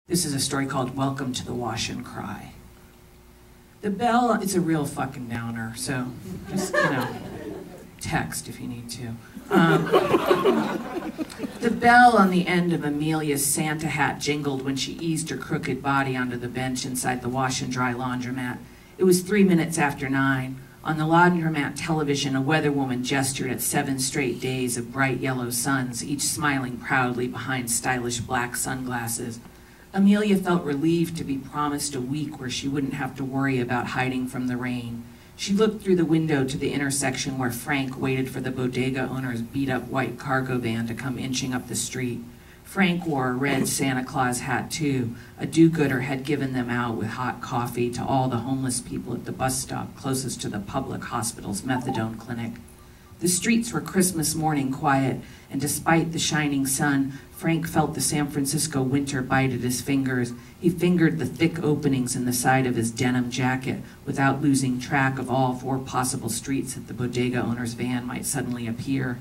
This is a story called Welcome to the Wash and Cry. The bell, it's a real fucking downer, so just, text if you need to. The bell on the end of Amelia's Santa hat jingled when she eased her crooked body onto the bench inside the wash and dry laundromat. It was 3 minutes after 9. On the laundromat television, a weatherwoman gestured at 7 straight days of bright yellow suns, each smiling proudly behind stylish black sunglasses. Amelia felt relieved to be promised a week where she wouldn't have to worry about hiding from the rain. She looked through the window to the intersection where Frank waited for the bodega owner's beat-up white cargo van to come inching up the street. Frank wore a red Santa Claus hat too. A do-gooder had given them out with hot coffee to all the homeless people at the bus stop closest to the public hospital's methadone clinic. The streets were Christmas morning quiet, and despite the shining sun, Frank felt the San Francisco winter bite at his fingers. He fingered the thick openings in the side of his denim jacket without losing track of all 4 possible streets that the bodega owner's van might suddenly appear.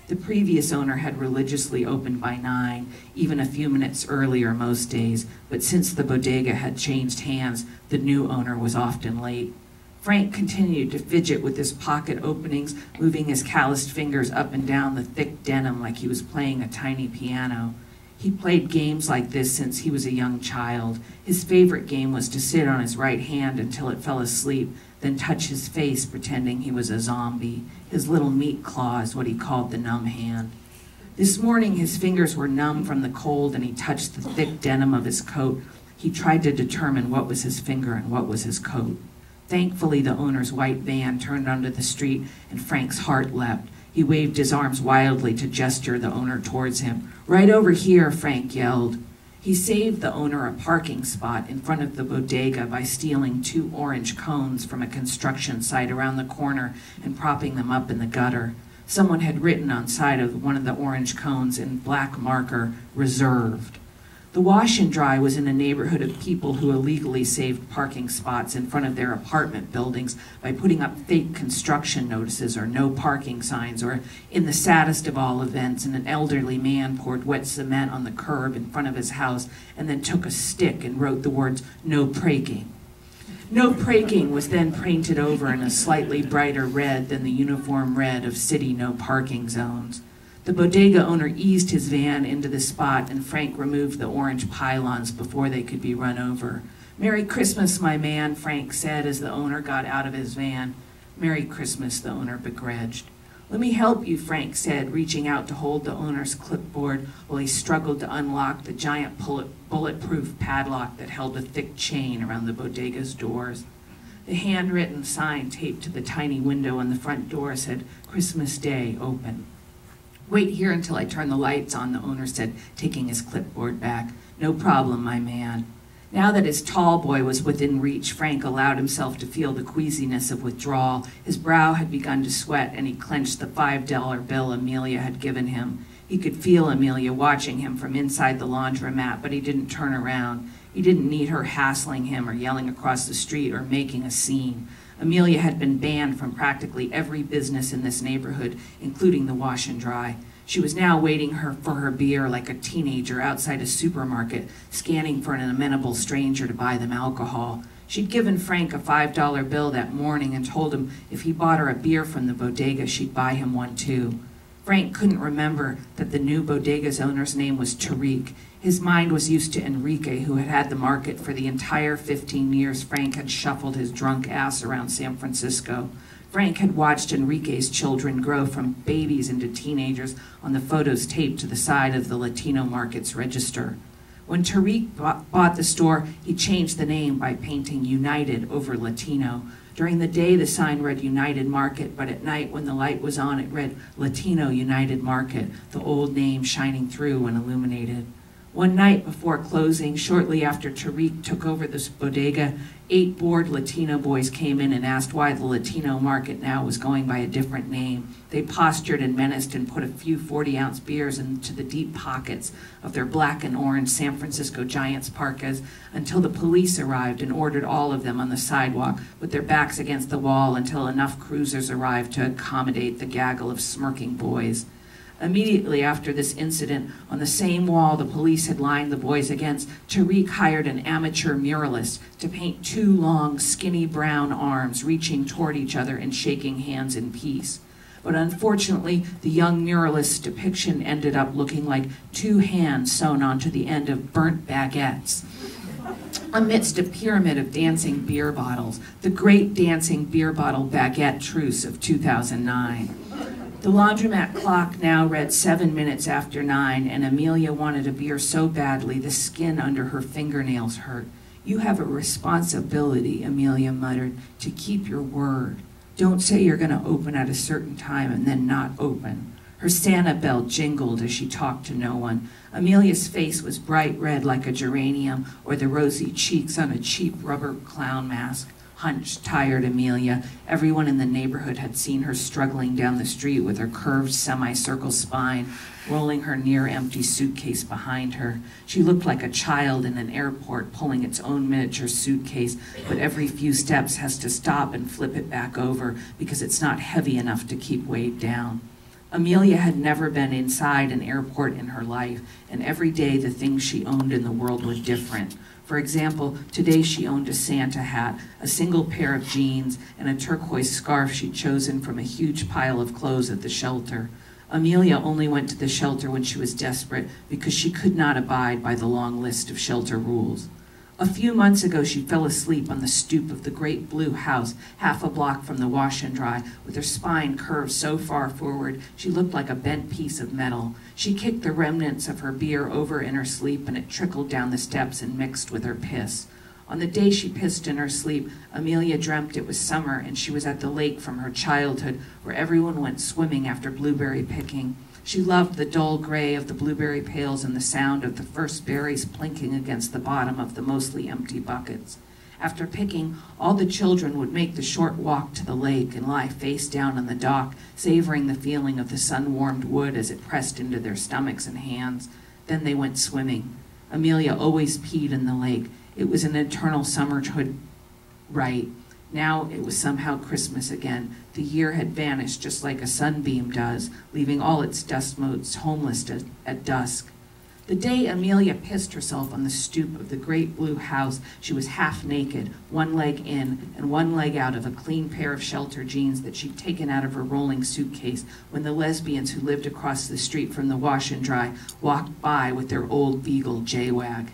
The previous owner had religiously opened by 9, even a few minutes earlier most days, but since the bodega had changed hands, the new owner was often late. Frank continued to fidget with his pocket openings, moving his calloused fingers up and down the thick denim like he was playing a tiny piano. He played games like this since he was a young child. His favorite game was to sit on his right hand until it fell asleep, then touch his face pretending he was a zombie. His little meat claw is what he called the numb hand. This morning his fingers were numb from the cold and he touched the thick denim of his coat. He tried to determine what was his finger and what was his coat. Thankfully, the owner's white van turned onto the street and Frank's heart leapt. He waved his arms wildly to gesture the owner towards him. "Right over here," Frank yelled. He saved the owner a parking spot in front of the bodega by stealing 2 orange cones from a construction site around the corner and propping them up in the gutter. Someone had written on side of one of the orange cones in black marker, "Reserved." The wash and dry was in a neighborhood of people who illegally saved parking spots in front of their apartment buildings by putting up fake construction notices or no parking signs, or in the saddest of all events, an elderly man poured wet cement on the curb in front of his house and then took a stick and wrote the words, "No praking." "No praking" was then painted over in a slightly brighter red than the uniform red of city no parking zones. The bodega owner eased his van into the spot and Frank removed the orange pylons before they could be run over. "Merry Christmas, my man," Frank said as the owner got out of his van. "Merry Christmas," the owner begrudged. "Let me help you," Frank said, reaching out to hold the owner's clipboard while he struggled to unlock the giant bulletproof padlock that held a thick chain around the bodega's doors. The handwritten sign taped to the tiny window on the front door said, "Christmas Day, open." "Wait here until I turn the lights on," the owner said, taking his clipboard back. "No problem, my man." Now that his tall boy was within reach, Frank allowed himself to feel the queasiness of withdrawal. His brow had begun to sweat, and he clenched the $5 bill Amelia had given him. He could feel Amelia watching him from inside the laundromat, but he didn't turn around. He didn't need her hassling him or yelling across the street or making a scene. Amelia had been banned from practically every business in this neighborhood, including the wash and dry. She was now waiting for her beer like a teenager outside a supermarket, scanning for an amenable stranger to buy them alcohol. She'd given Frank a $5 bill that morning and told him if he bought her a beer from the bodega, she'd buy him one too. Frank couldn't remember that the new bodega's owner's name was Tariq. His mind was used to Enrique, who had had the market for the entire 15 years Frank had shuffled his drunk ass around San Francisco. Frank had watched Enrique's children grow from babies into teenagers on the photos taped to the side of the Latino market's register. When Tariq bought the store, he changed the name by painting United over Latino. During the day, the sign read United Market, but at night, when the light was on, it read Latino United Market, the old name shining through when illuminated. One night before closing, shortly after Tariq took over this bodega, 8 bored Latino boys came in and asked why the Latino market now was going by a different name. They postured and menaced and put a few 40-ounce beers into the deep pockets of their black and orange San Francisco Giants parkas until the police arrived and ordered all of them on the sidewalk with their backs against the wall until enough cruisers arrived to accommodate the gaggle of smirking boys. Immediately after this incident, on the same wall the police had lined the boys against, Tariq hired an amateur muralist to paint 2 long, skinny brown arms reaching toward each other and shaking hands in peace. But unfortunately, the young muralist's depiction ended up looking like 2 hands sewn onto the end of burnt baguettes. Amidst a pyramid of dancing beer bottles, the great dancing beer bottle baguette truce of 2009. The laundromat clock now read 7 minutes after 9, and Amelia wanted a beer so badly the skin under her fingernails hurt. "You have a responsibility," Amelia muttered, "to keep your word. Don't say you're going to open at a certain time and then not open." Her Santa bell jingled as she talked to no one. Amelia's face was bright red like a geranium, or the rosy cheeks on a cheap rubber clown mask. Hunched, tired Amelia. Everyone in the neighborhood had seen her struggling down the street with her curved semicircle spine, rolling her near-empty suitcase behind her. She looked like a child in an airport pulling its own miniature suitcase, but every few steps has to stop and flip it back over because it's not heavy enough to keep weighed down. Amelia had never been inside an airport in her life, and every day the things she owned in the world were different. For example, today she owned a Santa hat, a single pair of jeans, and a turquoise scarf she'd chosen from a huge pile of clothes at the shelter. Amelia only went to the shelter when she was desperate because she could not abide by the long list of shelter rules. A few months ago, she fell asleep on the stoop of the great blue house, half a block from the wash and dry, with her spine curved so far forward she looked like a bent piece of metal. She kicked the remnants of her beer over in her sleep, and it trickled down the steps and mixed with her piss. On the day she pissed in her sleep, Amelia dreamt it was summer and she was at the lake from her childhood, where everyone went swimming after blueberry picking. She loved the dull gray of the blueberry pails and the sound of the first berries plinking against the bottom of the mostly empty buckets. After picking, all the children would make the short walk to the lake and lie face down on the dock, savoring the feeling of the sun-warmed wood as it pressed into their stomachs and hands. Then they went swimming. Amelia always peed in the lake. It was an eternal summerhood rite. Now it was somehow Christmas again. The year had vanished just like a sunbeam does, leaving all its dust motes homeless at dusk. The day Amelia pissed herself on the stoop of the great blue house, she was half naked, one leg in and one leg out of a clean pair of shelter jeans that she'd taken out of her rolling suitcase when the lesbians who lived across the street from the wash and dry walked by with their old beagle J-Wag.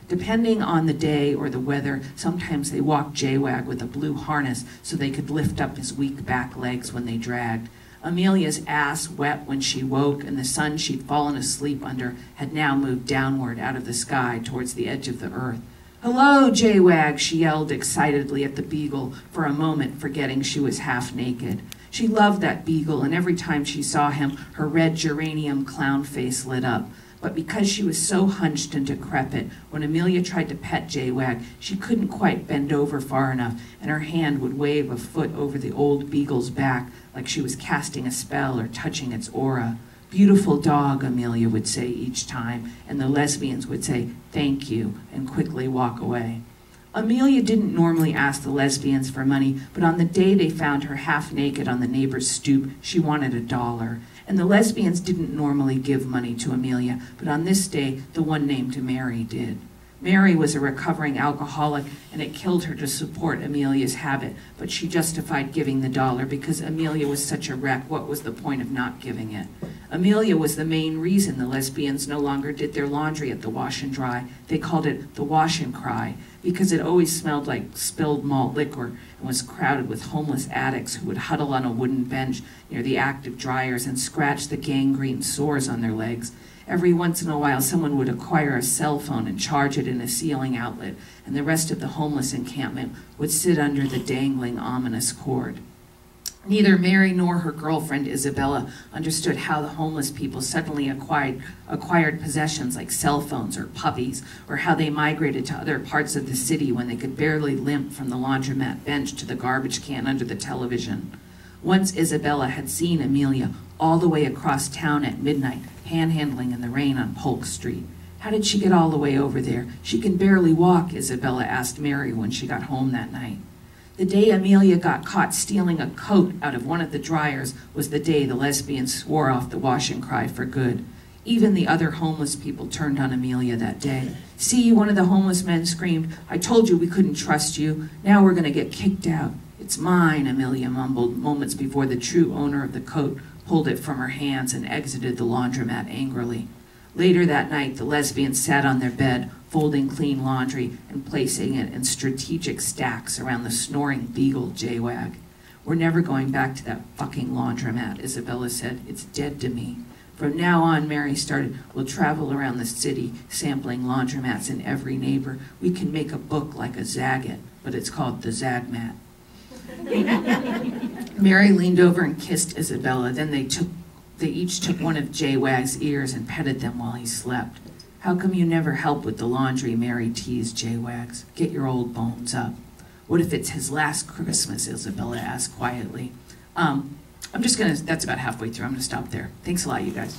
Depending on the day or the weather, sometimes they walked J-Wag with a blue harness so they could lift up his weak back legs when they dragged. Amelia's ass, wet when she woke, and the sun she'd fallen asleep under had now moved downward out of the sky towards the edge of the earth. "Hello, J-Wag," she yelled excitedly at the beagle, for a moment forgetting she was half naked. She loved that beagle, and every time she saw him, her red geranium clown face lit up. But because she was so hunched and decrepit, when Amelia tried to pet J-Wag, she couldn't quite bend over far enough, and her hand would wave a foot over the old beagle's back like she was casting a spell or touching its aura. "Beautiful dog," Amelia would say each time, and the lesbians would say, "Thank you," and quickly walk away. Amelia didn't normally ask the lesbians for money, but on the day they found her half naked on the neighbor's stoop, she wanted $1. And the lesbians didn't normally give money to Amelia, but on this day, the one named Mary did. Mary was a recovering alcoholic, and it killed her to support Amelia's habit, but she justified giving the $1 because Amelia was such a wreck. What was the point of not giving it? Amelia was the main reason the lesbians no longer did their laundry at the wash and dry. They called it the wash and cry because it always smelled like spilled malt liquor and was crowded with homeless addicts who would huddle on a wooden bench near the active dryers and scratch the gangrene sores on their legs. Every once in a while, someone would acquire a cell phone and charge it in a ceiling outlet, and the rest of the homeless encampment would sit under the dangling, ominous cord. Neither Mary nor her girlfriend Isabella understood how the homeless people suddenly acquired possessions like cell phones or puppies, or how they migrated to other parts of the city when they could barely limp from the laundromat bench to the garbage can under the television. Once Isabella had seen Amelia all the way across town at midnight, panhandling in the rain on Polk Street. "How did she get all the way over there? She can barely walk," Isabella asked Mary when she got home that night. The day Amelia got caught stealing a coat out of one of the dryers was the day the lesbian swore off the wash and cry for good. Even the other homeless people turned on Amelia that day. See, one of the homeless men screamed, "I told you we couldn't trust you. Now we're going to get kicked out." "It's mine," Amelia mumbled moments before the true owner of the coat pulled it from her hands and exited the laundromat angrily. Later that night, the lesbians sat on their bed, folding clean laundry and placing it in strategic stacks around the snoring beagle J-Wag. "We're never going back to that fucking laundromat," Isabella said. "It's dead to me." From now on, Mary started, "We'll travel around the city, sampling laundromats in every neighbor. We can make a book like a Zagat, but it's called The Zagmat." Mary leaned over and kissed Isabella. Then they each took one of J-Wag's ears and petted them while he slept. "How come you never help with the laundry?" Mary teased J-Wags. "Get your old bones up." "What if it's his last Christmas?" Isabella asked quietly. That's about halfway through. I'm gonna stop there. Thanks a lot, you guys.